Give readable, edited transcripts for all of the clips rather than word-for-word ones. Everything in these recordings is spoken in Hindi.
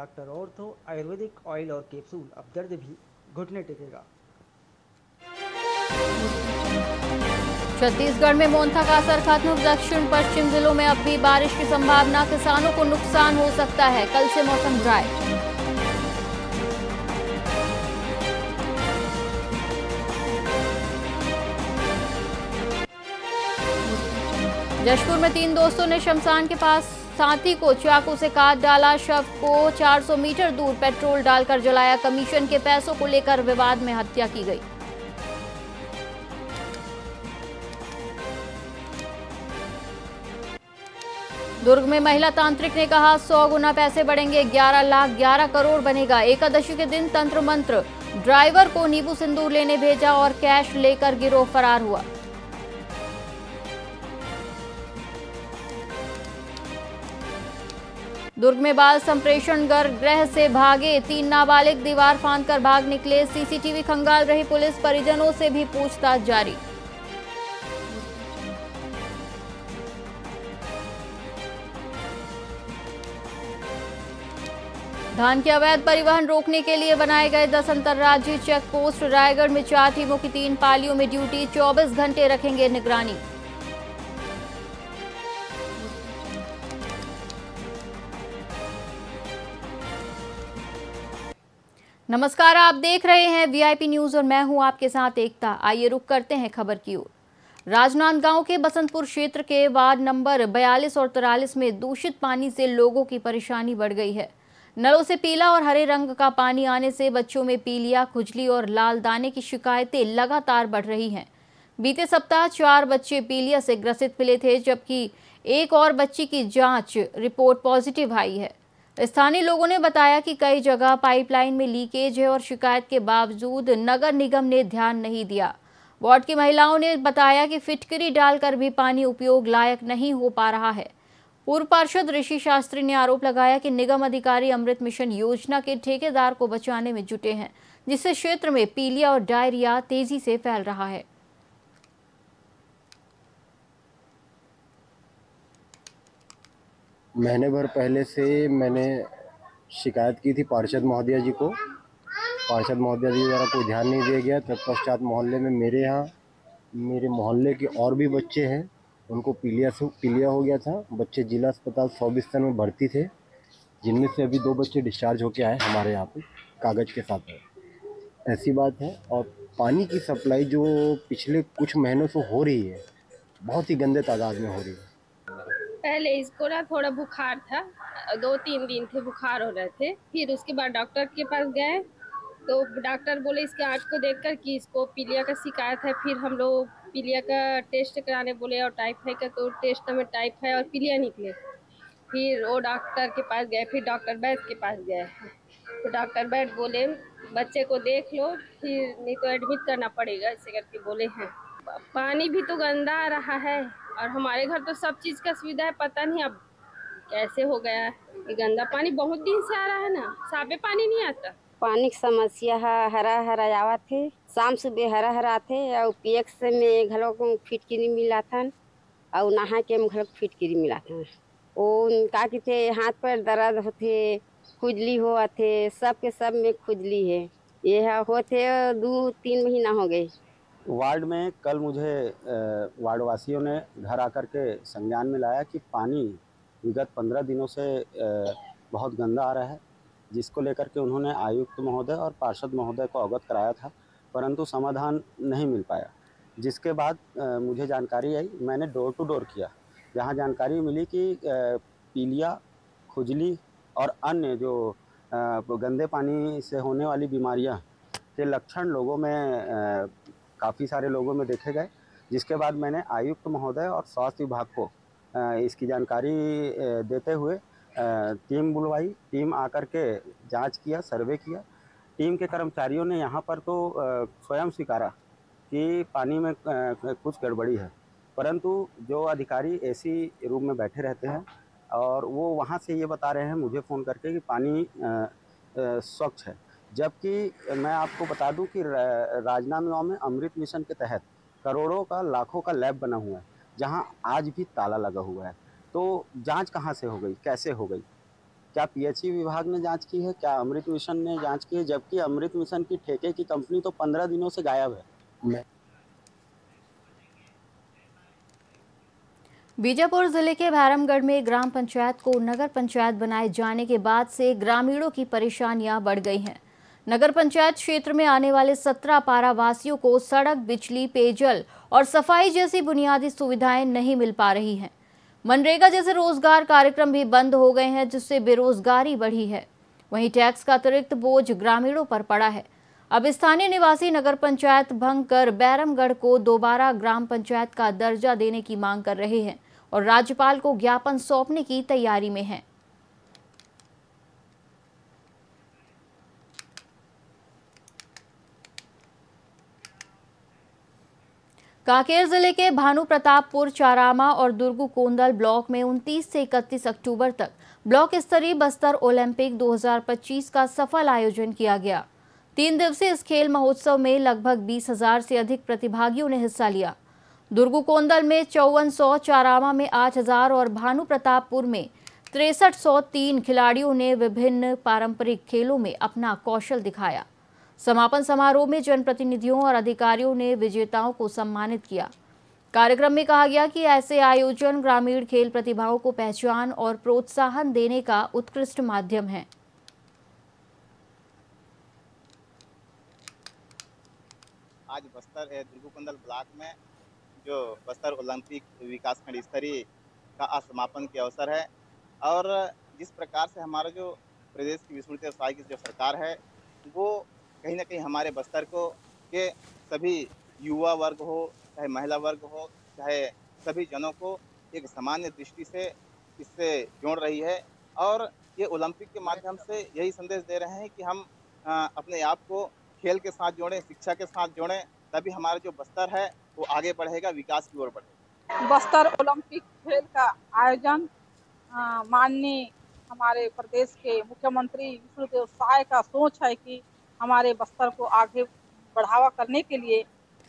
डॉक्टर ऑर्थो आयुर्वेदिक ऑयल और कैप्सूल, अब दर्द भी घुटने टेकेगा। छत्तीसगढ़ में मोन्था का असर खत्म, दक्षिण पश्चिम जिलों में अब भी बारिश की संभावना, किसानों को नुकसान हो सकता है, कल से मौसम ड्राई। जशपुर में 3 दोस्तों ने शमशान के पास साथी को चाकू से काट डाला, शव को 400 मीटर दूर पेट्रोल डालकर जलाया, कमीशन के पैसों को लेकर विवाद में हत्या की गई। दुर्ग में महिला तांत्रिक ने कहा 100 गुना पैसे बढ़ेंगे, 11 लाख 11 करोड़ बनेगा। एकादशी के दिन तंत्र मंत्र, ड्राइवर को नींबू सिंदूर लेने भेजा और कैश लेकर गिरोह फरार हुआ। दुर्ग में बाल संप्रेषण गृह से भागे 3 नाबालिग, दीवार फांदकर भाग निकले, सीसीटीवी खंगाल रही पुलिस, परिजनों से भी पूछताछ जारी। धान के अवैध परिवहन रोकने के लिए बनाए गए 10 अंतर्राज्यीय चेक पोस्ट, रायगढ़ में 4 टीमों की 3 पालियों में ड्यूटी, 24 घंटे रखेंगे निगरानी। नमस्कार, आप देख रहे हैं वीआईपी न्यूज और मैं हूं आपके साथ एकता। आइए रुक करते हैं खबर की ओर। राजनांदगांव के बसंतपुर क्षेत्र के वार्ड नंबर 42 और 43 में दूषित पानी से लोगों की परेशानी बढ़ गई है। नलों से पीला और हरे रंग का पानी आने से बच्चों में पीलिया, खुजली और लाल दाने की शिकायतें लगातार बढ़ रही हैं। बीते सप्ताह 4 बच्चे पीलिया से ग्रसित मिले थे, जबकि एक और बच्ची की जांच रिपोर्ट पॉजिटिव आई है। स्थानीय लोगों ने बताया कि कई जगह पाइपलाइन में लीकेज है और शिकायत के बावजूद नगर निगम ने ध्यान नहीं दिया। वार्ड की महिलाओं ने बताया कि फिटकरी डालकर भी पानी उपयोग लायक नहीं हो पा रहा है। पूर्व पार्षद ऋषि शास्त्री ने आरोप लगाया कि निगम अधिकारी अमृत मिशन योजना के ठेकेदार को बचाने में जुटे हैं, जिससे क्षेत्र में पीलिया और डायरिया तेजी से फैल रहा है। महीने भर पहले से मैंने शिकायत की थी पार्षद महोदया जी को। पार्षद महोदया जी द्वारा कोई ध्यान नहीं दिया गया। तत्पश्चात मोहल्ले में मेरे मोहल्ले के और भी बच्चे हैं, उनको पीलिया हो गया था। बच्चे जिला अस्पताल 100 बिस्तर में भर्ती थे, जिनमें से अभी 2 बच्चे डिस्चार्ज होके आए हमारे यहाँ पे कागज़ के साथ है। ऐसी बात है। और पानी की सप्लाई जो पिछले कुछ महीनों से हो रही है, बहुत ही गंदे तादाद में हो रही है। पहले इसको ना थोड़ा बुखार था, 2-3 दिन थे बुखार हो रहे थे। फिर उसके बाद डॉक्टर के पास गए तो डॉक्टर बोले इसके आँख को देखकर कि इसको पीलिया का शिकायत है। फिर हम लोग पीलिया का टेस्ट कराने बोले और टाइफाइड का, तो टेस्ट में टाइफाइड और पीलिया निकले। फिर वो डॉक्टर के पास गए, फिर डॉक्टर वैद्य के पास गए तो डॉक्टर वैद्य बोले बच्चे को देख लो, फिर नहीं तो एडमिट करना पड़ेगा, ऐसे करके बोले हैं। पानी भी तो गंदा आ रहा है और हमारे घर तो सब चीज़ का सुविधा है, पता नहीं अब कैसे हो गया है। ये गंदा पानी बहुत दिन से आ रहा है ना, साफे पानी नहीं आता। पानी की समस्या है, हरा हरा आवत थे, शाम सुबह हरा हरा थे और पियक से में घलों को फिटकिरी मिला था और नहा के में घलों फिटकिरी मिला था। वो का कहते हाथ पर दर्द होते, खुजली होते, सब के सब में खुजली है। ये होते 2-3 महीना हो गए। वार्ड में कल मुझे वार्ड वासियों ने घर आकर के संज्ञान में लाया कि पानी विगत 15 दिनों से बहुत गंदा आ रहा है, जिसको लेकर के उन्होंने आयुक्त महोदय और पार्षद महोदय को अवगत कराया था, परंतु समाधान नहीं मिल पाया। जिसके बाद मुझे जानकारी आई, मैंने डोर टू डोर किया, जहां जानकारी मिली कि पीलिया, खुजली और अन्य जो गंदे पानी से होने वाली बीमारियां के लक्षण लोगों में काफ़ी सारे लोगों में देखे गए। जिसके बाद मैंने आयुक्त महोदय और स्वास्थ्य विभाग को इसकी जानकारी देते हुए टीम बुलवाई। टीम आकर के जांच किया, सर्वे किया। टीम के कर्मचारियों ने यहाँ पर तो स्वयं स्वीकारा कि पानी में कुछ गड़बड़ी है, परंतु जो अधिकारी एसी रूम में बैठे रहते हैं और वो वहाँ से ये बता रहे हैं मुझे फ़ोन करके कि पानी स्वच्छ है। जबकि मैं आपको बता दूं कि राजनांदगांव में अमृत मिशन के तहत करोड़ों का, लाखों का लैब बना हुआ है, जहां आज भी ताला लगा हुआ है। तो जांच कहां से हो गई, कैसे हो गई? क्या पीएचई विभाग ने जांच की है, क्या अमृत मिशन ने जांच की है? जबकि अमृत मिशन की ठेके की कंपनी तो 15 दिनों से गायब है। बीजापुर जिले के भैरमगढ़ में ग्राम पंचायत को नगर पंचायत बनाए जाने के बाद से ग्रामीणों की परेशानियां बढ़ गई हैं। नगर पंचायत क्षेत्र में आने वाले 17 पारा वासियों को सड़क, बिजली, पेयजल और सफाई जैसी बुनियादी सुविधाएं नहीं मिल पा रही हैं। मनरेगा जैसे रोजगार कार्यक्रम भी बंद हो गए हैं, जिससे बेरोजगारी बढ़ी है। वहीं टैक्स का अतिरिक्त बोझ ग्रामीणों पर पड़ा है। अब स्थानीय निवासी नगर पंचायत भंग कर बैरमगढ़ को दोबारा ग्राम पंचायत का दर्जा देने की मांग कर रहे हैं और राज्यपाल को ज्ञापन सौंपने की तैयारी में हैं। कांकेर जिले के भानु प्रतापपुर, चारामा और दुर्गु कोंदल ब्लॉक में 29 से 31 अक्टूबर तक ब्लॉक स्तरीय बस्तर ओलंपिक 2025 का सफल आयोजन किया गया। 3 दिवसीय इस खेल महोत्सव में लगभग 20,000 से अधिक प्रतिभागियों ने हिस्सा लिया। दुर्गु कोंदल में 5400, चारामा में 8000 और भानु प्रतापपुर में 6303 खिलाड़ियों ने विभिन्न पारंपरिक खेलों में अपना कौशल दिखाया। समापन समारोह में जनप्रतिनिधियों और अधिकारियों ने विजेताओं को सम्मानित किया। कार्यक्रम में कहा गया कि ऐसे आयोजन ग्रामीण खेल प्रतिभाओं को पहचान और प्रोत्साहन देने का उत्कृष्ट माध्यम है। आज बस्तर दुर्गु कोंदल ब्लॉक में जो बस्तर ओलंपिक विकासखंड स्तरीय का समापन के अवसर है और जिस प्रकार से हमारा जो प्रदेश की विस्मृत साई की जो सरकार है वो कहीं ना कहीं हमारे बस्तर को के सभी युवा वर्ग हो, चाहे महिला वर्ग हो, चाहे सभी जनों को एक सामान्य दृष्टि से इससे जोड़ रही है और ये ओलंपिक के माध्यम से यही संदेश दे रहे हैं कि हम अपने आप को खेल के साथ जोड़ें, शिक्षा के साथ जोड़ें, तभी हमारा जो बस्तर है वो आगे बढ़ेगा, विकास की ओर बढ़ेगा। बस्तर ओलंपिक खेल का आयोजन माननीय हमारे प्रदेश के मुख्यमंत्री विष्णुदेव साय का सोच है कि हमारे बस्तर को आगे बढ़ावा करने के लिए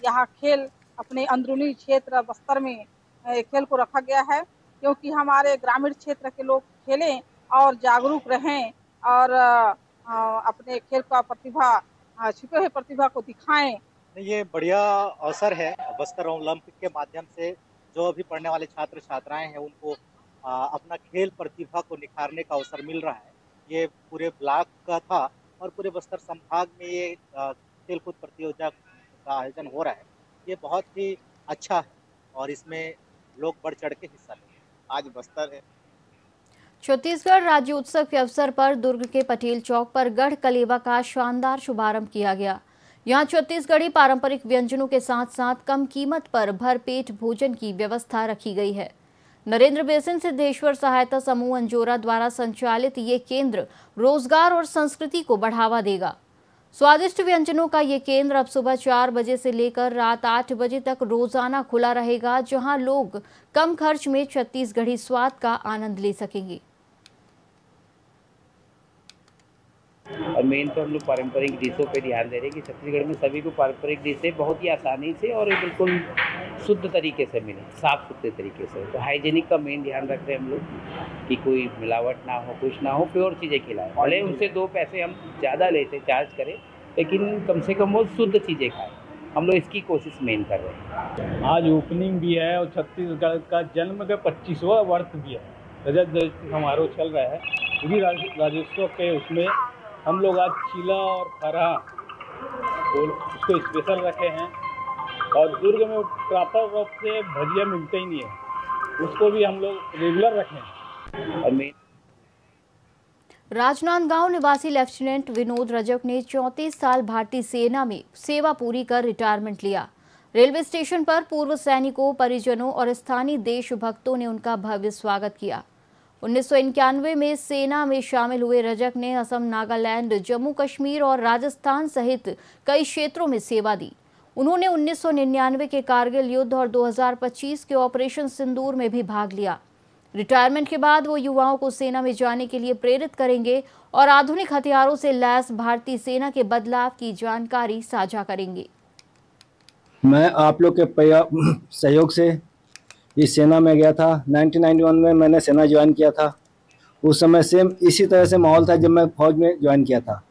यहाँ खेल अपने अंदरूनी क्षेत्र बस्तर में खेल को रखा गया है, क्योंकि हमारे ग्रामीण क्षेत्र के लोग खेलें और जागरूक रहें और अपने खेल का प्रतिभा, छिपे हुए प्रतिभा को दिखाएं। ये बढ़िया अवसर है। बस्तर ओलंपिक के माध्यम से जो अभी पढ़ने वाले छात्र छात्राएं हैं उनको अपना खेल प्रतिभा को निखारने का अवसर मिल रहा है। ये पूरे ब्लॉक का था और पूरे बस्तर संभाग में ये खेलकूद प्रतियोगिता का आयोजन हो रहा है। ये बहुत ही अच्छा है और इसमें लोग बढ़ चढ़ के हिस्सा लेंगे। आज बस्तर छत्तीसगढ़ राज्योत्सव के अवसर पर दुर्ग के पटेल चौक पर गढ़ कलेवा का शानदार शुभारंभ किया गया। यहाँ छत्तीसगढ़ी पारंपरिक व्यंजनों के साथ साथ कम कीमत पर भरपेट भोजन की व्यवस्था रखी गई है। नरेंद्र बेसिन सिद्धेश्वर सहायता समूह अंजोरा द्वारा संचालित ये केंद्र रोजगार और संस्कृति को बढ़ावा देगा। स्वादिष्ट व्यंजनों का ये केंद्र अब सुबह 4 बजे से लेकर रात 8 बजे तक रोजाना खुला रहेगा, जहां लोग कम खर्च में छत्तीसगढ़ी स्वाद का आनंद ले सकेंगे। और मेन तो हम लोग पारंपरिक डिशों पे ध्यान दे रहे हैं कि छत्तीसगढ़ में सभी को पारंपरिक डिशें बहुत ही आसानी से और बिल्कुल शुद्ध तरीके से मिले, साफ सुथरे तरीके से। तो हाइजीनिक का मेन ध्यान रख रहे हैं हम लोग कि कोई मिलावट ना हो, कुछ ना हो, प्योर चीज़ें खिलाएं। भले उनसे 2 पैसे हम ज़्यादा लेते चार्ज करें, लेकिन कम से कम वो शुद्ध चीज़ें खाएँ। हम लोग इसकी कोशिश मेन कर रहे हैं। आज ओपनिंग भी है और छत्तीसगढ़ का जन्म का 25वां वर्ष भी है। रजत जयंती समारोह चल रहा है, पूरी राज्योत्सव के उसमें हम लोग आज चीला और फरा उसको स्पेशल रखे हैं। और दुर्ग में प्रॉपर रूप से भजिया मिलते ही नहीं है, उसको भी हम लोग रेगुलर रखें। राजनांदगांव निवासी लेफ्टिनेंट विनोद रजक ने 34 साल भारतीय सेना में सेवा पूरी कर रिटायरमेंट लिया। रेलवे स्टेशन पर पूर्व सैनिकों, परिजनों और स्थानीय देशभक्तों ने उनका भव्य स्वागत किया। 1991 में सेना में शामिल हुए रजक ने असम, नागालैंड, जम्मू कश्मीर और राजस्थान सहित कई क्षेत्रों में सेवा दी। उन्होंने 1999 के कारगिल युद्ध और 2025 के ऑपरेशन सिंदूर में भी भाग लिया। रिटायरमेंट के बाद वो युवाओं को सेना में जाने के लिए प्रेरित करेंगे और आधुनिक हथियारों से लैस भारतीय सेना के बदलाव की जानकारी साझा करेंगे। मैं आप लोग के सहयोग से इस सेना में गया था। 1991 में मैंने सेना ज्वाइन किया था उस समय सेम इसी तरह से माहौल था जब मैं फौज में ज्वाइन किया था।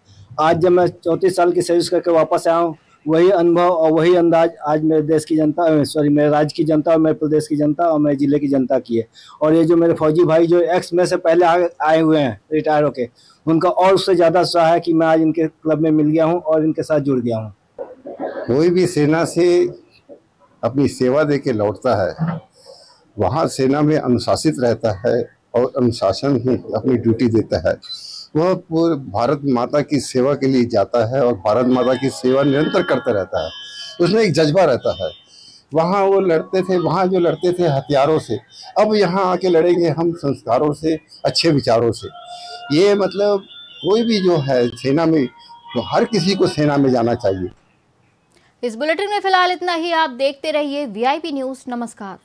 आज जब मैं 34 साल की सर्विस करके वापस आया हूँ, वही अनुभव और वही अंदाज आज मेरे देश की जनता, मेरे राज्य की जनता और मेरे प्रदेश की जनता और मेरे जिले की जनता की है। और ये जो मेरे फौजी भाई जो एक्स में से पहले आए हुए हैं रिटायर होके, उनका और उससे ज़्यादा उत्साह है कि मैं आज इनके क्लब में मिल गया हूँ और इनके साथ जुड़ गया हूँ। कोई भी सेना से अपनी सेवा दे के लौटता है, वहाँ सेना में अनुशासित रहता है और अनुशासन ही अपनी ड्यूटी देता है। वह पूरे भारत माता की सेवा के लिए जाता है और भारत माता की सेवा निरंतर करता रहता है। उसमें एक जज्बा रहता है। वहाँ वो लड़ते थे, वहाँ जो लड़ते थे हथियारों से, अब यहाँ आके लड़ेंगे हम संस्कारों से, अच्छे विचारों से। ये मतलब कोई भी जो है सेना में, तो हर किसी को सेना में जाना चाहिए। इस बुलेटिन में फिलहाल इतना ही। आप देखते रहिए VIP न्यूज़। नमस्कार।